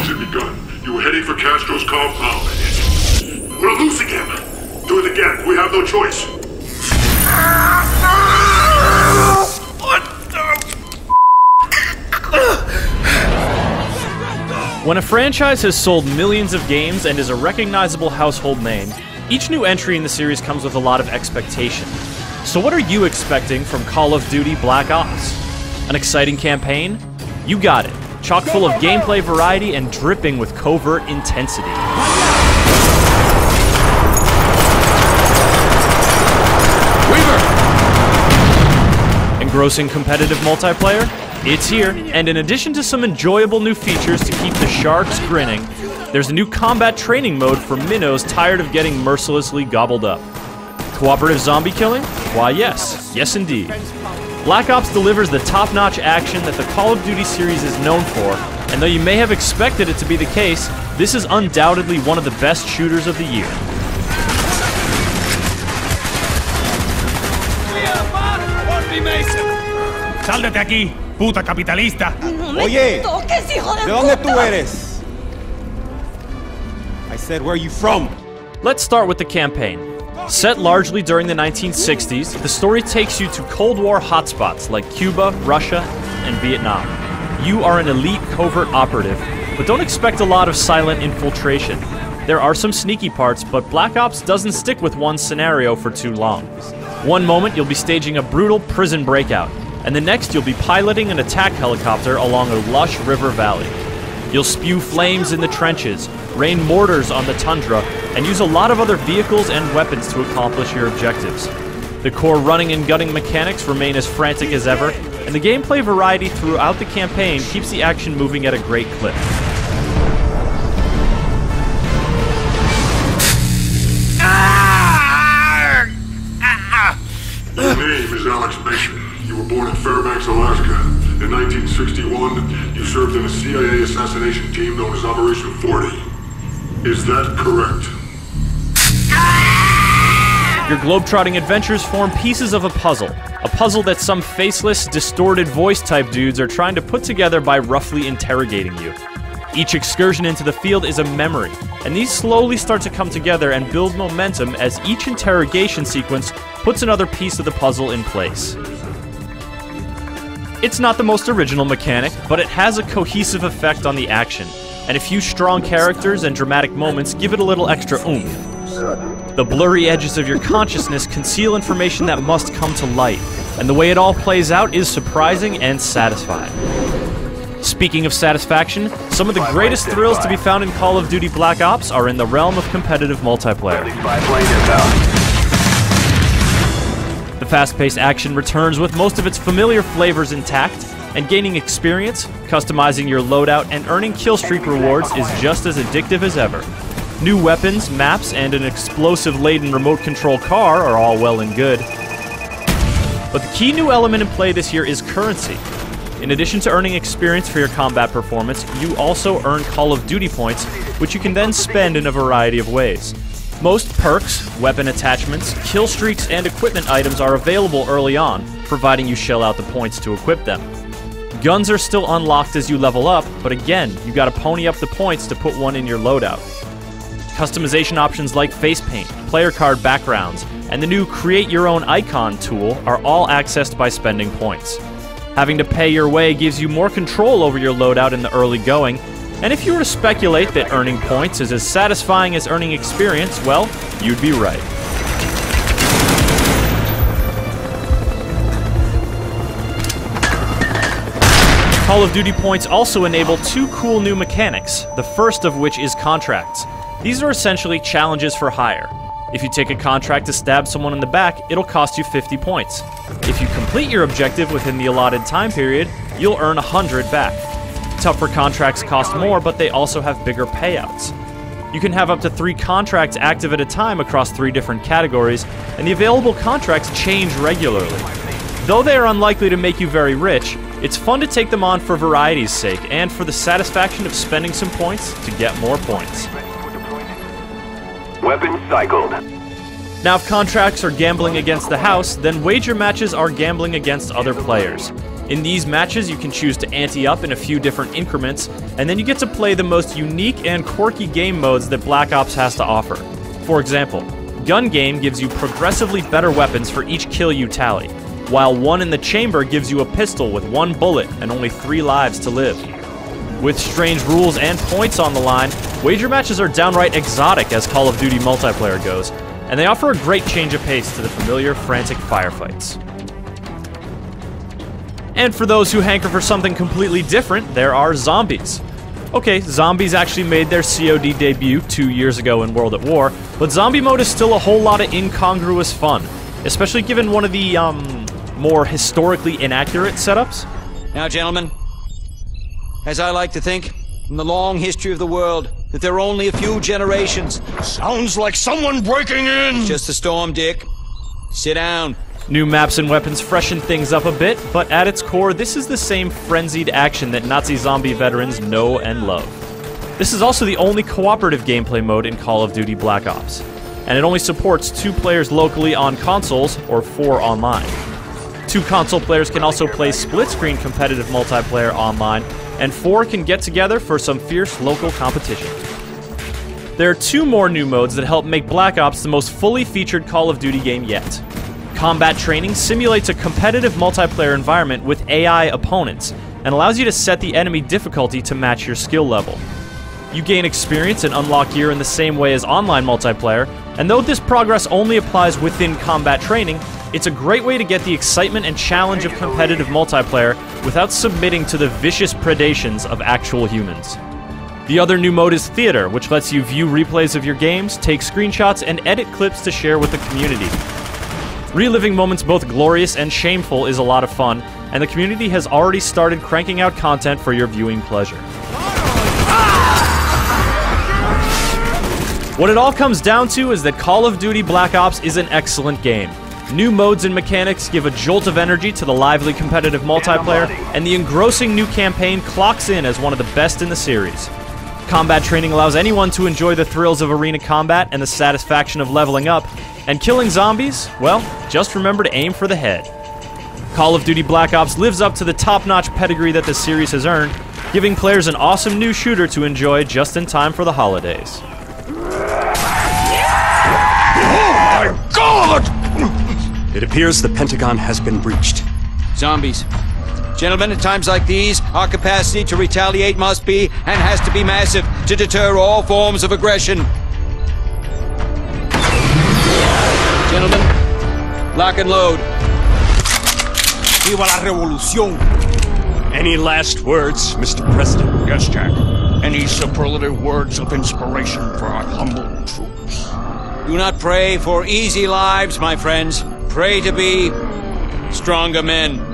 Operations had begun. You were heading for Castro's compound. We're losing him. Do it again. We have no choice. What the? When a franchise has sold millions of games and is a recognizable household name, each new entry in the series comes with a lot of expectation. So what are you expecting from Call of Duty Black Ops? An exciting campaign? You got it. Chock full of gameplay variety and dripping with covert intensity. Engrossing competitive multiplayer? It's here, and in addition to some enjoyable new features to keep the sharks grinning, there's a new combat training mode for minnows tired of getting mercilessly gobbled up. Cooperative zombie killing? Why yes. Yes indeed. Black Ops delivers the top-notch action that the Call of Duty series is known for, and though you may have expected it to be the case, this is undoubtedly one of the best shooters of the year. ¡Sal de aquí, puta capitalista! Oye, ¿de dónde tú eres? I said, where are you from? Let's start with the campaign. Set largely during the 1960s, the story takes you to Cold War hotspots like Cuba, Russia, and Vietnam. You are an elite covert operative, but don't expect a lot of silent infiltration. There are some sneaky parts, but Black Ops doesn't stick with one scenario for too long. One moment you'll be staging a brutal prison breakout, and the next you'll be piloting an attack helicopter along a lush river valley. You'll spew flames in the trenches, rain mortars on the tundra, and use a lot of other vehicles and weapons to accomplish your objectives. The core running and gunning mechanics remain as frantic as ever, and the gameplay variety throughout the campaign keeps the action moving at a great clip. Your name is Alex Mason. You were born in Fairbanks, Alaska. In 1961, you served in a CIA assassination team known as Operation 40. Is that correct? Your globetrotting adventures form pieces of a puzzle that some faceless, distorted voice-type dudes are trying to put together by roughly interrogating you. Each excursion into the field is a memory, and these slowly start to come together and build momentum as each interrogation sequence puts another piece of the puzzle in place. It's not the most original mechanic, but it has a cohesive effect on the action, and a few strong characters and dramatic moments give it a little extra oomph. The blurry edges of your consciousness conceal information that must come to light, and the way it all plays out is surprising and satisfying. Speaking of satisfaction, some of the greatest thrills to be found in Call of Duty Black Ops are in the realm of competitive multiplayer. The fast-paced action returns with most of its familiar flavors intact, and gaining experience, customizing your loadout, and earning killstreak rewards is just as addictive as ever. New weapons, maps, and an explosive-laden remote control car are all well and good. But the key new element in play this year is currency. In addition to earning experience for your combat performance, you also earn Call of Duty points, which you can then spend in a variety of ways. Most perks, weapon attachments, kill streaks, and equipment items are available early on, providing you shell out the points to equip them. Guns are still unlocked as you level up, but again, you gotta pony up the points to put one in your loadout. Customization options like face paint, player card backgrounds, and the new Create Your Own Icon tool are all accessed by spending points. Having to pay your way gives you more control over your loadout in the early going, and if you were to speculate that earning points is as satisfying as earning experience, well, you'd be right. Call of Duty points also enable two cool new mechanics, the first of which is contracts. These are essentially challenges for hire. If you take a contract to stab someone in the back, it'll cost you 50 points. If you complete your objective within the allotted time period, you'll earn 100 back. Tougher contracts cost more, but they also have bigger payouts. You can have up to 3 contracts active at a time across 3 different categories, and the available contracts change regularly. Though they are unlikely to make you very rich, it's fun to take them on for variety's sake and for the satisfaction of spending some points to get more points. Weapon cycled. Now, if contracts are gambling against the house, then wager matches are gambling against other players. In these matches, you can choose to ante up in a few different increments, and then you get to play the most unique and quirky game modes that Black Ops has to offer. For example, Gun Game gives you progressively better weapons for each kill you tally, while One in the Chamber gives you a pistol with 1 bullet and only 3 lives to live. With strange rules and points on the line, wager matches are downright exotic as Call of Duty multiplayer goes, and they offer a great change of pace to the familiar, frantic firefights. And for those who hanker for something completely different, there are zombies. Okay, zombies actually made their COD debut 2 years ago in World at War, but zombie mode is still a whole lot of incongruous fun, especially given one of the, more historically inaccurate setups. Now, gentlemen, as I like to think, in the long history of the world, that there are only a few generations. Sounds like someone breaking in! Just a storm, Dick. Sit down. New maps and weapons freshen things up a bit, but at its core, this is the same frenzied action that Nazi zombie veterans know and love. This is also the only cooperative gameplay mode in Call of Duty Black Ops, and it only supports 2 players locally on consoles, or 4 online. 2 console players can also play split-screen competitive multiplayer online, and 4 can get together for some fierce local competition. There are 2 more new modes that help make Black Ops the most fully featured Call of Duty game yet. Combat Training simulates a competitive multiplayer environment with AI opponents, and allows you to set the enemy difficulty to match your skill level. You gain experience and unlock gear in the same way as online multiplayer, and though this progress only applies within Combat Training, it's a great way to get the excitement and challenge of competitive multiplayer without submitting to the vicious predations of actual humans. The other new mode is Theater, which lets you view replays of your games, take screenshots, and edit clips to share with the community. Reliving moments both glorious and shameful is a lot of fun, and the community has already started cranking out content for your viewing pleasure. What it all comes down to is that Call of Duty Black Ops is an excellent game. New modes and mechanics give a jolt of energy to the lively competitive multiplayer, and the engrossing new campaign clocks in as one of the best in the series. Combat Training allows anyone to enjoy the thrills of arena combat and the satisfaction of leveling up, and killing zombies, well, just remember to aim for the head. Call of Duty Black Ops lives up to the top-notch pedigree that the series has earned, giving players an awesome new shooter to enjoy just in time for the holidays. Oh my God! It appears the Pentagon has been breached. Zombies. Gentlemen, at times like these, our capacity to retaliate must be, and has to be, massive to deter all forms of aggression. Gentlemen, lock and load. Viva la revolución! Any last words, Mr. President? Yes, Jack. Any superlative words of inspiration for our humble troops? Do not pray for easy lives, my friends. Pray to be stronger men.